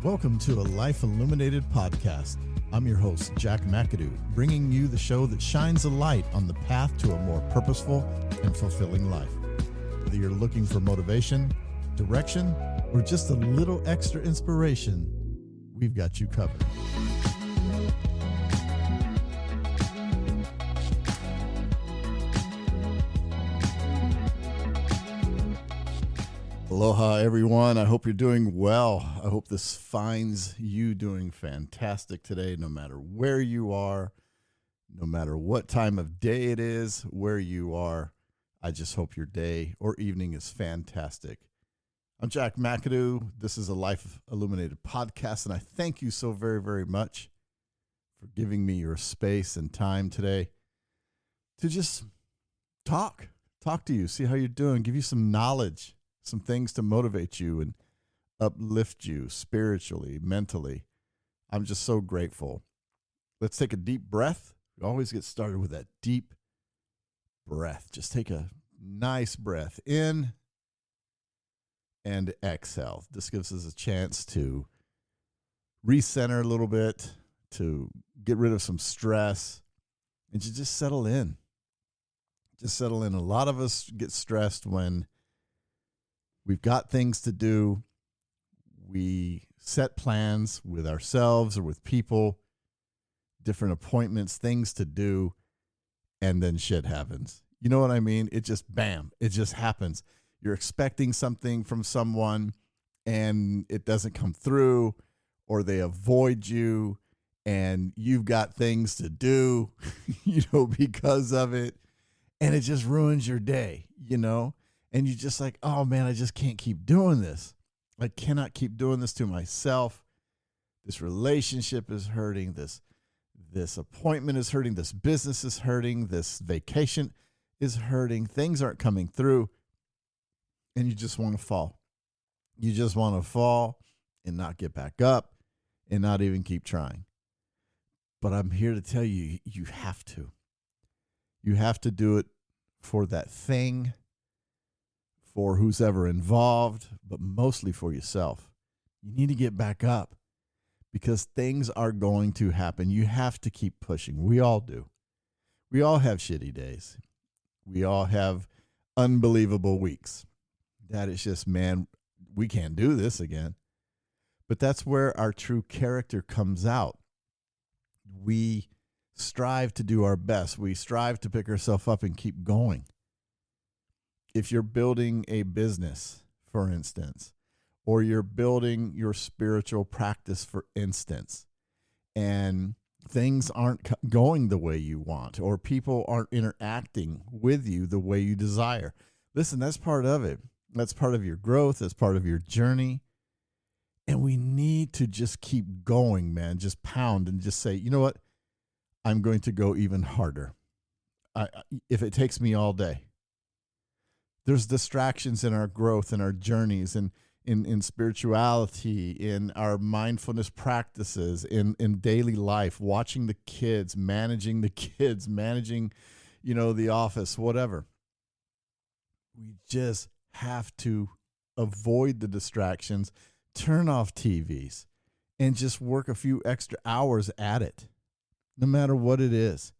Welcome to a Life Illuminated podcast. I'm your host, Jack McAdoo, bringing you the show that shines a light on the path to a more purposeful and fulfilling life. Whether you're looking for motivation, direction, or just a little extra inspiration, we've got you covered. Aloha, everyone. I hope you're doing well. I hope this finds you doing fantastic today, no matter where you are, no matter what time of day it is, where you are. I just hope your day or evening is fantastic. I'm Jack McAdoo. This is a Life Illuminated podcast, and I thank you so very, very much for giving me your space and time today to just talk to you, see how you're doing, give you some knowledge, some things to motivate you and uplift you spiritually, mentally. I'm just so grateful. Let's take a deep breath. We always get started with that deep breath. Just take a nice breath in and exhale. This gives us a chance to recenter a little bit, to get rid of some stress, and to just settle in. Just settle in. A lot of us get stressed when we've got things to do. We set plans with ourselves or with people, different appointments, things to do, and then shit happens. You know what I mean? It just, bam, it just happens. You're expecting something from someone and it doesn't come through, or they avoid you and you've got things to do, because of it. And it just ruins your day, And you're just like, oh man, I just can't keep doing this. I cannot keep doing this to myself. This relationship is hurting. This appointment is hurting. This business is hurting. This vacation is hurting. Things aren't coming through. And you just want to fall. You just want to fall and not get back up and not even keep trying. But I'm here to tell you, you have to. You have to do it for that thing, for who's ever involved, but mostly for yourself. You need to get back up because things are going to happen. You have to keep pushing. We all do. We all have shitty days. We all have unbelievable weeks. That is just, man, we can't do this again. But that's where our true character comes out. We strive to do our best. We strive to pick ourselves up and keep going. If you're building a business, for instance, or you're building your spiritual practice, for instance, and things aren't going the way you want, or people aren't interacting with you the way you desire, listen, that's part of it. That's part of your growth. That's part of your journey. And we need to just keep going, man. Just pound and just say, you know what? I'm going to go even harder. If it takes me all day. There's distractions in our growth and our journeys and in spirituality, in our mindfulness practices, in daily life, watching the kids, managing the office, whatever. We just have to avoid the distractions, turn off TVs, and just work a few extra hours at it, no matter what it is.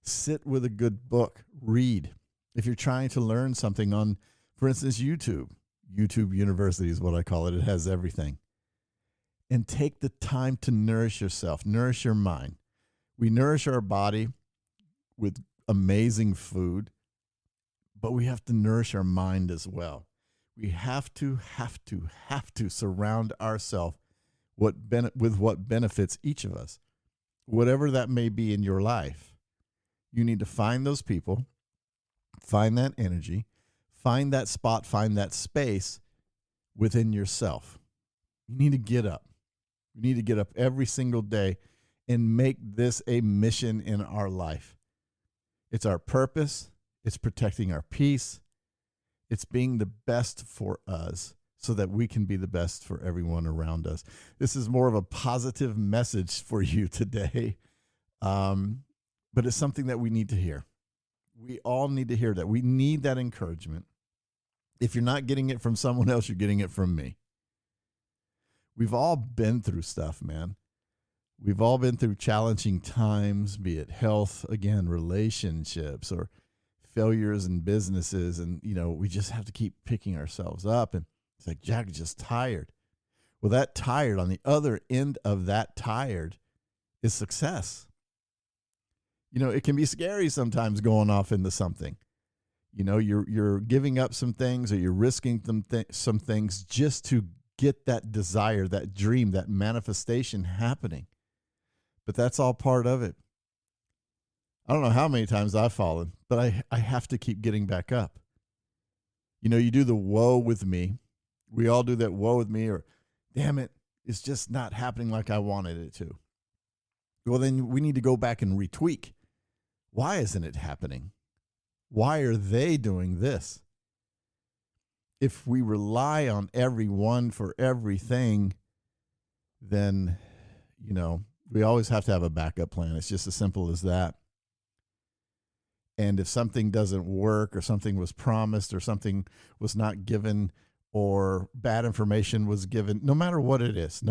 Sit with a good book, read. If you're trying to learn something on, for instance, YouTube University is what I call it. It has everything. And take the time to nourish yourself, nourish your mind. We nourish our body with amazing food, but we have to nourish our mind as well. We have to surround ourselves with what benefits each of us, whatever that may be in your life. You need to find those people, find that energy, find that spot, find that space within yourself. You need to get up. You need to get up every single day and make this a mission in our life. It's our purpose. It's protecting our peace. It's being the best for us so that we can be the best for everyone around us. This is more of a positive message for you today, but it's something that we need to hear. We all need to hear that. We need that encouragement. If you're not getting it from someone else, you're getting it from me. We've all been through stuff, man. We've all been through challenging times, be it health, again, relationships, or failures in businesses. And, we just have to keep picking ourselves up. And it's like, Jack is just tired. Well, that tired, on the other end of that tired, is success. It can be scary sometimes going off into something. You're giving up some things, or you're risking some things just to get that desire, that dream, that manifestation happening. But that's all part of it. I don't know how many times I've fallen, but I have to keep getting back up. You do the woe with me. We all do that woe with me, or damn it, it's just not happening like I wanted it to. Well, then we need to go back and retweak. Why isn't it happening? Why are they doing this? If we rely on everyone for everything, then, we always have to have a backup plan. It's just as simple as that. And if something doesn't work, or something was promised, or something was not given, or bad information was given, no matter what it is,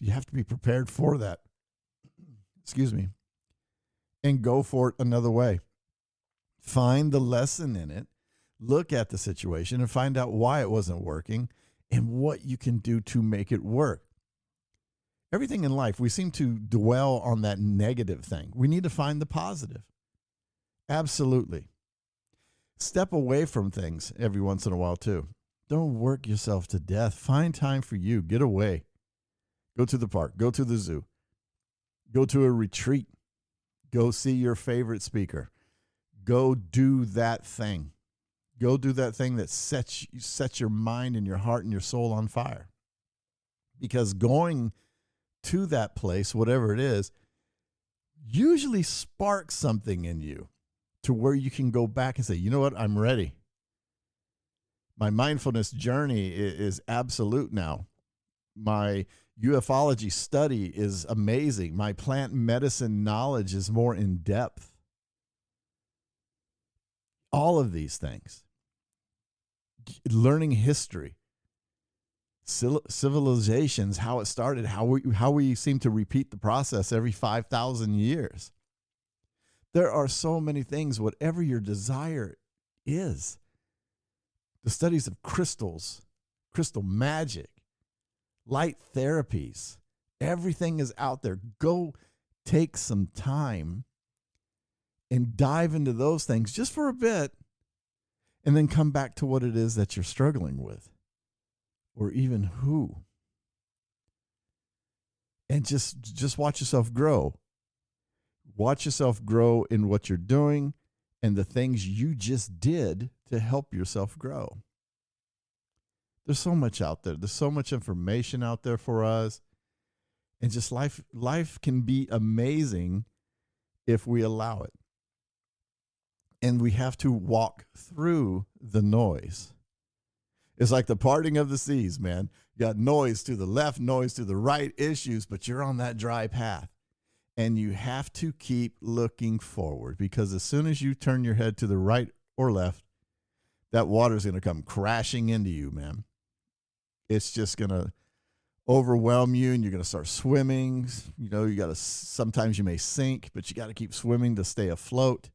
you have to be prepared for that. Excuse me. And go for it another way. Find the lesson in it. Look at the situation and find out why it wasn't working and what you can do to make it work. Everything in life, we seem to dwell on that negative thing. We need to find the positive. Absolutely. Step away from things every once in a while, too. Don't work yourself to death. Find time for you. Get away. Go to the park. Go to the zoo. Go to a retreat. Go see your favorite speaker. Go do that thing. Go do that thing that sets your mind and your heart and your soul on fire. Because going to that place, whatever it is, usually sparks something in you to where you can go back and say, you know what, I'm ready. My mindfulness journey is absolute now. My ufology study is amazing. My plant medicine knowledge is more in depth. All of these things. Learning history, civilizations, how it started, how we seem to repeat the process every 5,000 years. There are so many things, whatever your desire is. The studies of crystals, crystal magic, light therapies, everything is out there. Go take some time and dive into those things just for a bit, and then come back to what it is that you're struggling with, or even who. And just watch yourself grow. Watch yourself grow in what you're doing and the things you just did to help yourself grow. There's so much out there. There's so much information out there for us. And just life can be amazing if we allow it. And we have to walk through the noise. It's like the parting of the seas, man. You got noise to the left, noise to the right, issues, but you're on that dry path. And you have to keep looking forward, because as soon as you turn your head to the right or left, that water is going to come crashing into you, man. It's just going to overwhelm you, and you're going to start swimming. Sometimes you may sink, but you got to keep swimming to stay afloat.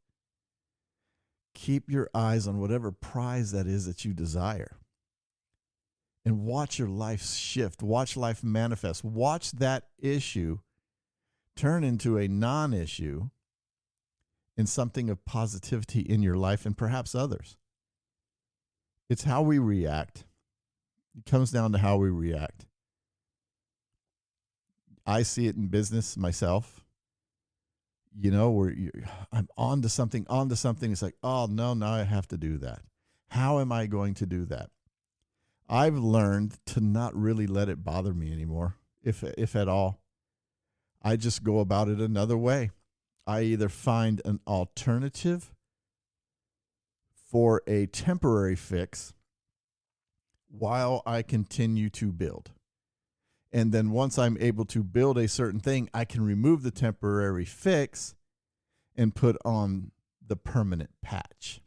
Keep your eyes on whatever prize that is that you desire. And watch your life shift. Watch life manifest. Watch that issue turn into a non-issue and something of positivity in your life and perhaps others. It's how we react. It comes down to how we react. I see it in business myself. Where I'm on to something. It's like, oh, no, now I have to do that. How am I going to do that? I've learned to not really let it bother me anymore, if at all. I just go about it another way. I either find an alternative for a temporary fix while I continue to build. And then once I'm able to build a certain thing, I can remove the temporary fix and put on the permanent patch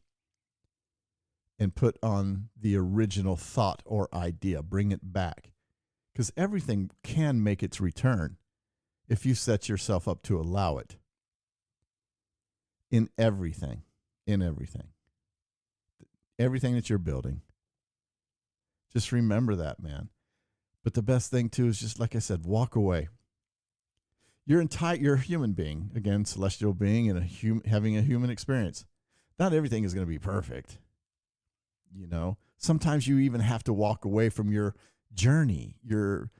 and put on the original thought or idea, bring it back. because everything can make its return if you set yourself up to allow it. In everything that you're building. Just remember that, man. But the best thing too is just, like I said, walk away. You're a human being, again, celestial being, and having a human experience. Not everything is going to be perfect. Sometimes you even have to walk away from your journey, your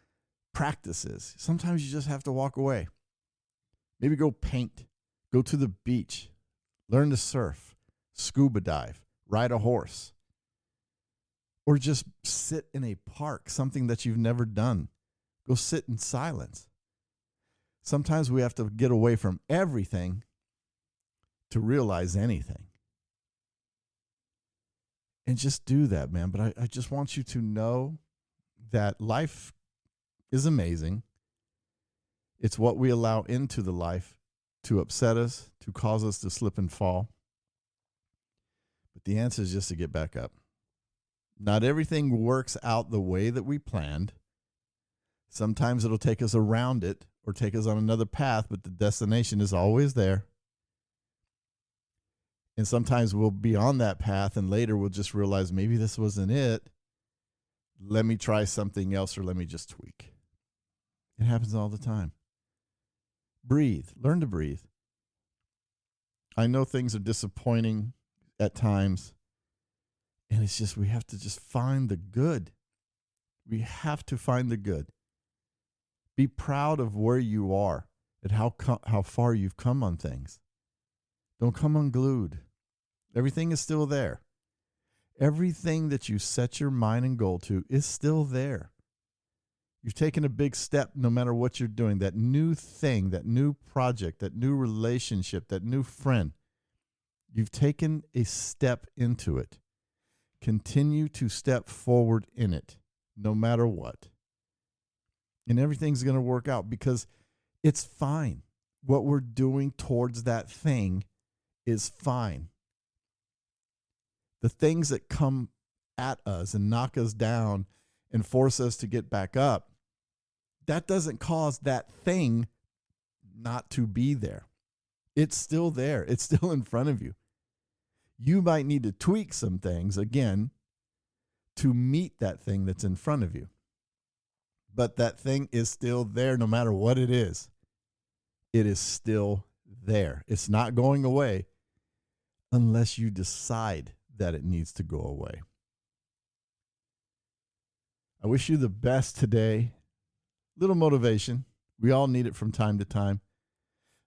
practices. Sometimes you just have to walk away. Maybe go paint, go to the beach, learn to surf, scuba dive, ride a horse, or just sit in a park, something that you've never done. Go sit in silence. Sometimes we have to get away from everything to realize anything. And just do that, man. But I just want you to know that life is amazing. It's what we allow into the life to upset us, to cause us to slip and fall. But the answer is just to get back up. Not everything works out the way that we planned. Sometimes it'll take us around it or take us on another path, but the destination is always there. And sometimes we'll be on that path and later we'll just realize maybe this wasn't it. Let me try something else, or let me just tweak. It happens all the time. Breathe. Learn to breathe. I know things are disappointing at times, and it's just we have to just find the good. We have to find the good. Be proud of where you are and how far you've come on things. Don't come unglued. Everything is still there. Everything that you set your mind and goal to is still there. You've taken a big step no matter what you're doing. That new thing, that new project, that new relationship, that new friend. You've taken a step into it. Continue to step forward in it, no matter what. And everything's going to work out because it's fine. What we're doing towards that thing is fine. The things that come at us and knock us down and force us to get back up, that doesn't cause that thing not to be there. It's still there. It's still in front of you. You might need to tweak some things, again, to meet that thing that's in front of you. But that thing is still there no matter what it is. It is still there. It's not going away unless you decide that it needs to go away. I wish you the best today. Little motivation. We all need it from time to time.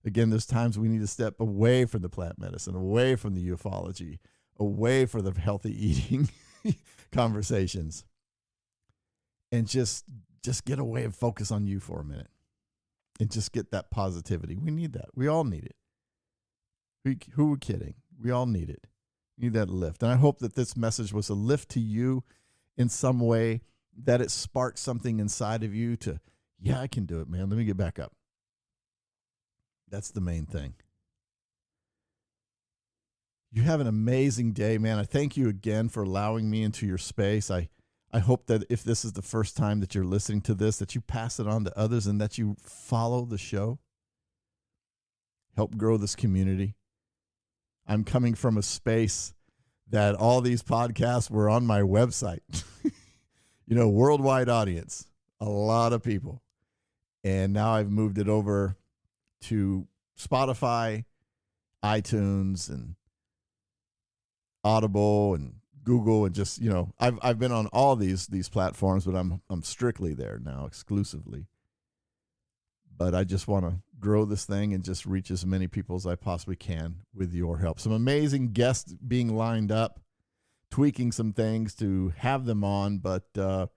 Again, there's times we need to step away from the plant medicine, away from the ufology, away from the healthy eating conversations, and just get away and focus on you for a minute and just get that positivity. We need that. We all need it. Who are kidding? We all need it. We need that lift. And I hope that this message was a lift to you in some way, that it sparked something inside of you to, yeah, I can do it, man. Let me get back up. That's the main thing. You have an amazing day, man. I thank you again for allowing me into your space. I hope that if this is the first time that you're listening to this, that you pass it on to others and that you follow the show. Help grow this community. I'm coming from a space that all these podcasts were on my website. Worldwide audience, a lot of people. And now I've moved it over to Spotify, iTunes, and Audible, and Google, and just, I've been on all these platforms, but I'm strictly there now, exclusively. But I just want to grow this thing and just reach as many people as I possibly can with your help. Some amazing guests being lined up, tweaking some things to have them on, but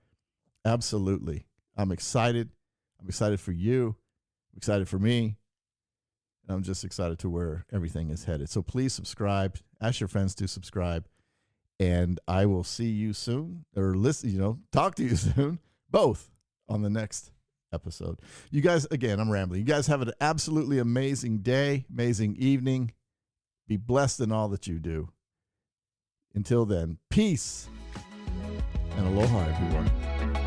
absolutely, I'm excited. I'm excited for you. I'm excited for me. And I'm just excited to where everything is headed. So please subscribe. Ask your friends to subscribe. And I will see you soon, or listen, talk to you soon, both on the next episode. You guys, again, I'm rambling. You guys have an absolutely amazing day, amazing evening. Be blessed in all that you do. Until then, peace and aloha, everyone.